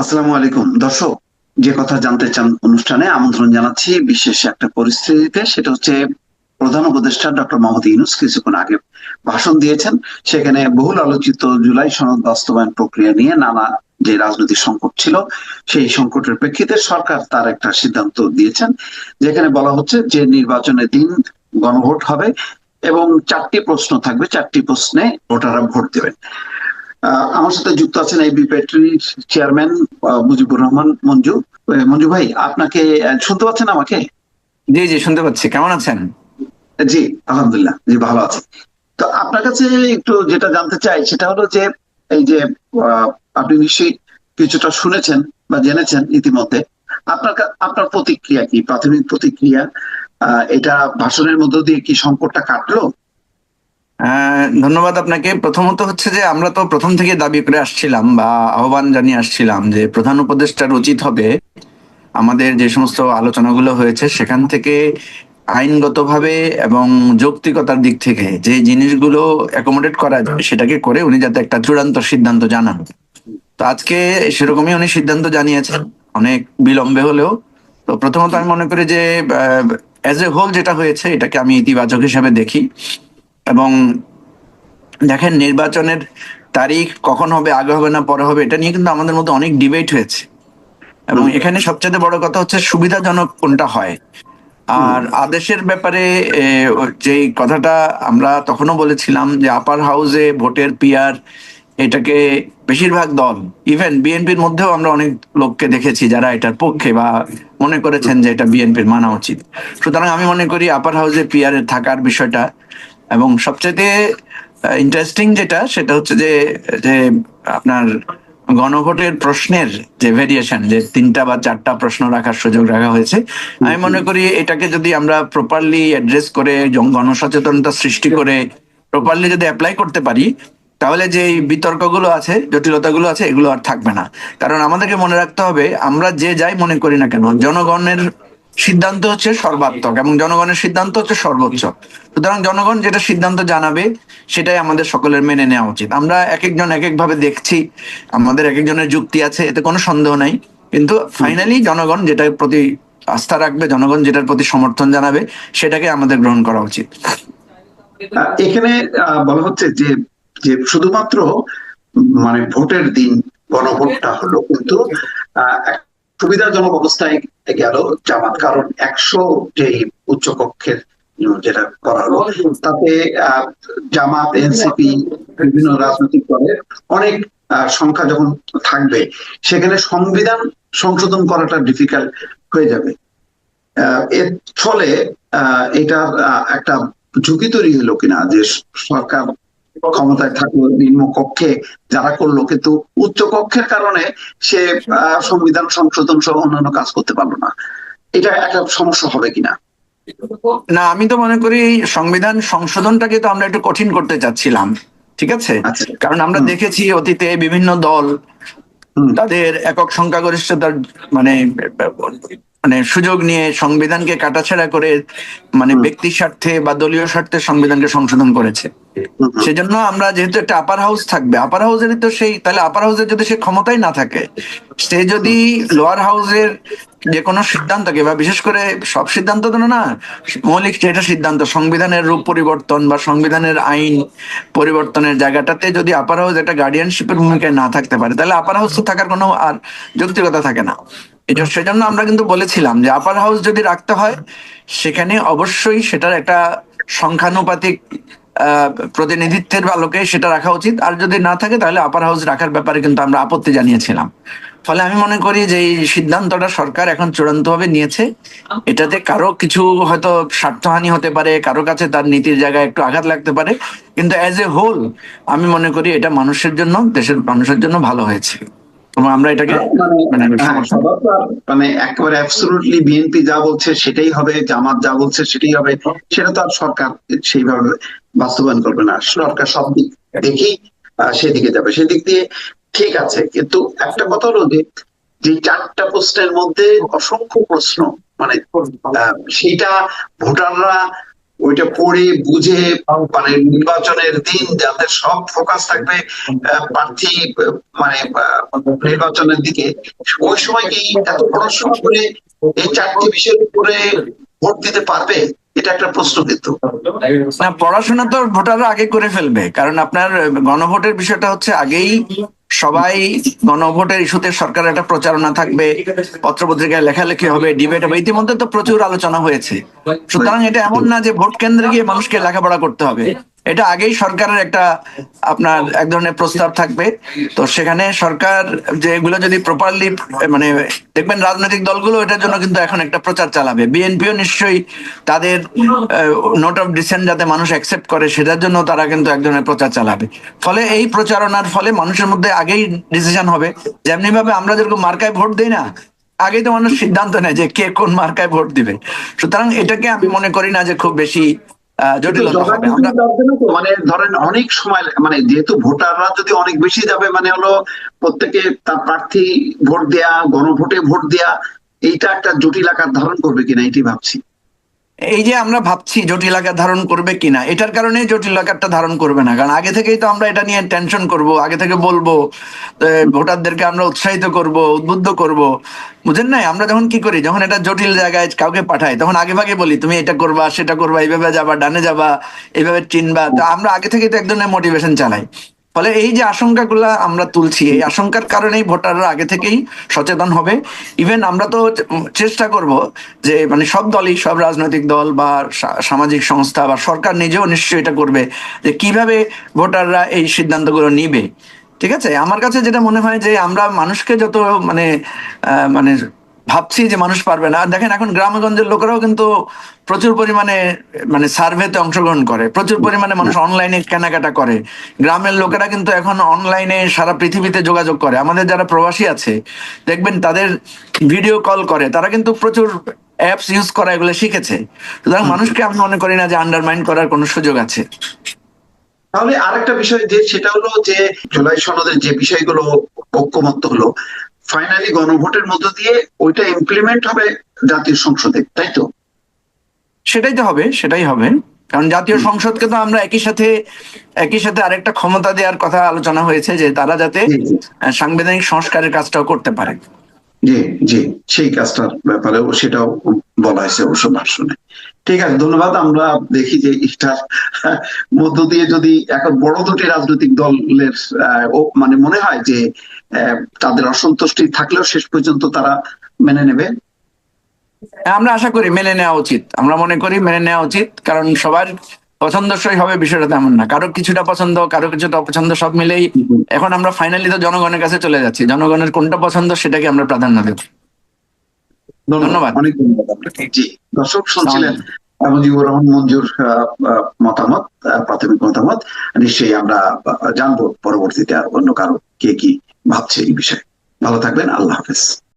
আসসালামু আলাইকুম দর্শক। যে কথা জানতে চান অনুষ্ঠানে আমন্ত্রণ জানাচ্ছি বিশেষ একটা পরিস্থিতিতে, সেটা হচ্ছে প্রধান উপদেষ্টা ডক্টর মোহাম্মদ ইউনূস কিছুক্ষণ আগে ভাষণ দিয়েছেন। সেখানে বহুল আলোচিত জুলাই সনদ বাস্তবায়ন প্রক্রিয়া নিয়ে নানা যে রাজনৈতিক সংকট ছিল, সেই সংকটের প্রেক্ষিতে সরকার তার একটা সিদ্ধান্ত দিয়েছেন, যেখানে বলা হচ্ছে যে নির্বাচনের দিন গণভোট হবে এবং 4টি প্রশ্ন থাকবে, 4টি প্রশ্নে ভোটাররা ভোট দেবেন। আমার সাথে যুক্ত আছেন এই বিপিএটির চেয়ারম্যান মুজিবুর রহমান মঞ্জু। মঞ্জু ভাই, আপনাকে শুনতে পাচ্ছেন আমাকে? জি জি, শুনতে পাচ্ছি। কেমন আছেন? জি, আলহামদুলিল্লাহ, জি ভালো আছি। তো আপনার কাছে একটু যেটা জানতে চাই সেটা হলো যে এই যে আপনি নিশ্চয়ই কিছুটা শুনেছেন বা জেনেছেন ইতিমধ্যে। আপনার প্রতিক্রিয়া কি, প্রাথমিক প্রতিক্রিয়া? এটা ভাষণের মধ্য দিয়ে কি সংকটটা কাটলো? ধন্যবাদ আপনাকে। প্রথমত হচ্ছে যে আমরা তো প্রথম থেকে দাবি করে আসছিলাম বা আহ্বান জানিয়ে আসছিলাম যে প্রধান উপদেষ্টার উচিত হবে আমাদের যে সমস্ত আলোচনাগুলো হয়েছে সেখান থেকে আইনগতভাবে এবং যৌক্তিকতার দিক থেকে যে জিনিসগুলো অ্যাকোমোডেট করা যায় সেটাকে করে উনি যাতে একটা চূড়ান্ত সিদ্ধান্ত জানান। তো আজকে সেরকমই উনি সিদ্ধান্ত জানিয়েছেন, অনেক বিলম্বে হলেও। তো প্রথমত আমি মনে করি যে অ্যাজ এ হোল যেটা হয়েছে এটাকে আমি ইতিবাচক হিসেবে দেখি। এবং দেখেন, নির্বাচনের তারিখ কখন হবে, আগে হবে না পরে হবে, এটা নিয়ে কিন্তু আমাদের মধ্যে অনেক ডিবেট হয়েছে। এবং হুম, এখানে সবচেয়ে বড় কথা হচ্ছে সুবিধাজনক কোনটা হয়। হুম, আর আদেশের ব্যাপারে যেই কথাটা আমরা তখনও বলেছিলাম যে আপার হাউসে ভোটের পিয়ার, এটাকে বেশিরভাগ দল, ইভেন বিএনপির মধ্যেও আমরা অনেক লোককে দেখেছি যারা এটার পক্ষে বা মনে করেছেন যে এটা বিএনপির মানা উচিত। সুতরাং আমি মনে করি আপার হাউসে পিয়ার এর থাকার বিষয়টা। এবং সবচেয়ে ইন্টারেস্টিং যেটা সেটা হচ্ছে যে যে আপনার গণভোটের প্রশ্নের যে ভেরিয়েশন, যে 3টা বা 4টা প্রশ্ন রাখার সুযোগ রাখা হয়েছে, হুম, আমি হুম। মনে করি এটাকে যদি আমরা প্রপারলি অ্যাড্রেস করে গণসচেতনতা সৃষ্টি করে প্রপারলি যদি অ্যাপ্লাই করতে পারি, তাহলে যে এই বিতর্কগুলো আছে, জটিলতাগুলো আছে, এগুলো আর থাকবে না। কারণ আমাদেরকে মনে রাখতে হবে, আমরা যে যাই মনে করি না কেন, জনগণের সিদ্ধান্ত হচ্ছে সর্বাত্মক এবং জনগণের সিদ্ধান্ত হচ্ছে সর্বোচ্চ। সুতরাং জনগণ যেটা সিদ্ধান্ত জানাবে সেটাই আমাদের সকলের মেনে নেওয়া উচিত। আমরা এক একজন এক এক ভাবে দেখছি, আমাদের এক একজনের যুক্তি আছে, এতে কোনো সন্দেহ নাই। কিন্তু হুম। ফাইনালি জনগণ যেটার প্রতি আস্থা রাখবে, জনগণ যেটার প্রতি সমর্থন জানাবে, সেটাকে আমাদের গ্রহণ করা উচিত। এখানে বলা হচ্ছে যে যে শুধুমাত্র মানে ভোটের দিন গণভোটটা হলো, কিন্তু এক সুবিধাজনক অবস্থায় গেল জামাত, কারণ 100 যে উচ্চকক্ষের যেটা করা হলো, তাতে আহ, জামাত, এনসিপি, বিভিন্ন রাজনৈতিক দলের অনেক সংখ্যা যখন থাকবে, সেখানে সংবিধান সংশোধন করাটা ডিফিকাল্ট হয়ে যাবে। এর ফলে এটা একটা ঝুঁকি তৈরি হলো কিনা যে সরকার ক্ষমতায় থাকলো নিম্ন কক্ষে যারা করলো, কিন্তু উচ্চ কক্ষের কারণে সে সংবিধান সংশোধন সহ অন্যান্য কাজ করতে পারলো না। এটা একটা সমস্যা হবে কিনা? না, আমি তো মনে করি সংবিধান সংশোধনটাকে তো আমরা একটু কঠিন করতে চাচ্ছিলাম। ঠিক আছে? আচ্ছা। কারণ আমরা হুম, দেখেছি অতীতে বিভিন্ন দল হুম, তাদের একক সংখ্যাগরিষ্ঠতার মানে মানে সুযোগ নিয়ে সংবিধানকে কাটাছেঁড়া করে মানে হুম, ব্যক্তি স্বার্থে বা দলীয় স্বার্থে সংবিধানকে সংশোধন করেছে। হুম, হুম, সেজন্য আমরা যেহেতু একটা আপার হাউস থাকবে, আপার হাউসের তো সেই, তাহলে আপার হাউসের যদি সে ক্ষমতাই না থাকে, সে যদি লোয়ার হাউসের যে কোনো সিদ্ধান্তকে, বা বিশেষ করে সব সিদ্ধান্ত তো না, মৌলিক যেটা সিদ্ধান্ত সংবিধানের রূপ পরিবর্তন বা সংবিধানের আইন পরিবর্তনের জায়গাটাতে যদি আপার হাউস একটা গার্ডিয়ানশিপের ভূমিকায় না থাকতে পারে, তাহলে আপার হাউস তো থাকার কোনো আর যৌক্তিকতা থাকে না। সেজন্য আমরা কিন্তু বলেছিলাম যে আপার হাউস যদি রাখতে হয়, সেখানে অবশ্যই সেটার একটা সংখ্যানুপাতিক প্রতিনিধিত্বের আলোকে সেটা রাখা উচিত। আর যদি না থাকে তাহলে আপার হাউস রাখার ব্যাপারে কিন্তু আমরা আপত্তি জানিয়েছিলাম। ফলে আমি মনে করি যে এই সিদ্ধান্তটা সরকার এখন চূড়ান্তভাবে নিয়েছে। এটাতে কারো কিছু হয়তো স্বার্থহানি হতে পারে, কারো কাছে তার নীতির জায়গায় একটু আঘাত লাগতে পারে, কিন্তু অ্যাজ এ হোল আমি মনে করি এটা মানুষের জন্য, দেশের মানুষের জন্য ভালো হয়েছে এবং আমরা এটাকে মানে মানে হ্যাঁ, সমর্থন। সবার তো আর মানে একেবারে অ্যাবসলিউটলি বিএনপি যা বলছে সেটাই হবে, জামাত যা বলছে সেটাই হবে, সেটা তো আর সরকার সেইভাবে বাস্তবায়ন করবে না। সরকার সব দিক দেখেই সেদিকে যাবে, সেদিক দিয়ে ঠিক আছে। কিন্তু একটা কথা হলো যে যে 4টা প্রশ্নের মধ্যে অসংখ্য প্রশ্ন, মানে সেইটা ভোটাররা ওইটা পড়ে বুঝে মানে নির্বাচনের দিন যাতে সব ফোকাস থাকবে প্রার্থী মানে নির্বাচনের দিকে, ওই সময় কি এত পড়াশোনা করে এই 4টি বিষয়ের উপরে ভোট দিতে পারবে? এটা একটা প্রশ্ন কিন্তু। না, পড়াশোনা তো ভোটাররা আগে করে ফেলবে, কারণ আপনার গণভোটের বিষয়টা হচ্ছে আগেই সবাই গণভোটের ইস্যুতে সরকারের একটা প্রচারণা থাকবে, পত্রপত্রিকায় লেখালেখি হবে, ডিবেট হবে, ইতিমধ্যে তো প্রচুর আলোচনা হয়েছে। সুতরাং এটা এমন না যে ভোট কেন্দ্রে গিয়ে মানুষকে লেখাপড়া করতে হবে, এটা আগেই সরকারের একটা আপনার এক ধরনের প্রস্তাব থাকবে। তো সেখানে সরকার যেগুলো যদি প্রপারলি মানে দেখবেন রাজনৈতিক দলগুলো এটার জন্য কিন্তু এখন একটা প্রচার চালাবে, বিএনপিও নিশ্চয়ই তাদের নোট অফ ডিসেন্ট যাতে মানুষ অ্যাকসেপ্ট করে সেটার জন্য তারা কিন্তু এক ধরনের প্রচার চালাবে। ফলে এই প্রচারণার ফলে মানুষের মধ্যে আগেই ডিসিশন হবে। যেমনি ভাবে আমরা যেরকম মার্কায় ভোট দিই না, আগেই তো মানুষ সিদ্ধান্ত নেয় যে কে কোন মার্কায় ভোট দিবে। সুতরাং এটাকে আমি মনে করি না যে খুব বেশি জটিলতা হবে। আমরা মানে ধরেন অনেক সময় মানে যেহেতু ভোটাররা যদি অনেক বেশি যাবে মানে হলো প্রত্যেকে তার প্রার্থী ভোট দেয়া, গণভোটে ভোট দেয়া, এইটা একটা জটিল আকার ধারণ করবে কিনা এটি ভাবছি। এই যে আমরা ভাবছি জটিল আকার ধারণ করবে কিনা, এটার কারণে জটিল আকারটা ধারণ করবে না, কারণ আগে থেকেই তো আমরা এটা নিয়ে টেনশন করব, আগে থেকে বলবো, ভোটারদেরকে আমরা উৎসাহিত করব, উদ্বুদ্ধ করব। বুঝেন নাই, আমরা যখন কি করি, যখন এটা জটিল জায়গায় কাউকে পাঠাই তখন আগে ভাগে বলি তুমি এটা করবা সেটা করবা, এইভাবে যাবা, ডানে যাবা, এইভাবে চিনবা। তো আমরা আগে থেকেই তো এক ধরনের মোটিভেশন চালাই। ফলে এই যে আশঙ্কাগুলা আমরা তুলছি, এই আশঙ্কার কারণেই ভোটাররা আগে থেকেই সচেতন হবে। ইভেন আমরা তো চেষ্টা করব যে মানে সব দলই, সব রাজনৈতিক দল বা সামাজিক সংস্থা বা সরকার নিজেও নিশ্চয়ই এটা করবে যে কিভাবে ভোটাররা এই সিদ্ধান্তগুলো নিবে। ঠিক আছে, আমার কাছে যেটা মনে হয় যে আমরা মানুষকে যত মানে মানে ভাবছি যে মানুষ পারবে না, দেখেন এখন গ্রামগঞ্জের লোকেরাও কিন্তু প্রচুর পরিমাণে মানে সার্ভেতে অংশগ্রহণ করে, প্রচুর পরিমাণে মানুষ অনলাইনে কেনাকাটা করে। গ্রামের লোকেরা কিন্তু এখন অনলাইনে সারা পৃথিবীতে যোগাযোগ করে। আমাদের যারা প্রবাসী আছে দেখবেন তাদের ভিডিও কল করে, তারা কিন্তু প্রচুর অ্যাপস ইউজ করা এগুলো শিখেছে। সুতরাং মানুষকে আমি মনে করি না যে আন্ডারমাইন করার কোনো সুযোগ আছে। তাহলে আরেকটা বিষয় যে সেটা হলো যে জুলাই সনদের যে বিষয়গুলো ঐক্যমত্য হলো, ফাইনালি গণভোটের মধ্য দিয়ে ওইটা ইমপ্লিমেন্ট হবে জাতীয় সংসদে, তাই তো? সেটাই তো হবে, সেটাই হবে, কারণ জাতীয় সংসদকে তো আমরা একই সাথে আরেকটা ক্ষমতা দেওয়ার কথা আলোচনা হয়েছে যে তারা যাতে সাংবিধানিক সংস্কারের কাজটাও করতে পারে। জি জি, সেই কাজটার ব্যাপারেও সেটাও বলা হয়েছে অবশ্য ভাষণে। ঠিক আছে, ধন্যবাদ। আমরা দেখি যে এটার মধ্য দিয়ে যদি এখন বড় দুটি রাজনৈতিক দলের মানে মনে হয় যে তাদের অসন্তুষ্টি থাকলেও শেষ পর্যন্ত তারা মেনে নেবে। আমরা আশা করি মেনে নেওয়া উচিত, আমরা মনে করি মেনে নেওয়া উচিত, কারণ সবার পছন্দসই হবে বিষয়টা তেমন না, কারো কিছুটা পছন্দ কারো কিছুটা অপছন্দ, সব মিলেই এখন আমরা ফাইনালি তো জনগণের কাছে চলে যাচ্ছি, জনগণের কোনটা পছন্দ সেটাকে আমরা প্রাধান্য দেব। ধন্যবাদ। অনেক ধন্যবাদ। জি, দর্শক শুনছিলেন মুজিবুর রহমান মঞ্জুর মতামত, প্রাথমিক মতামত। নিশ্চয়ই আমরা জানবো পরবর্তীতে আর অন্য কারো কে কি ভাবছে এই বিষয়ে। ভালো থাকবেন, আল্লাহ হাফেজ।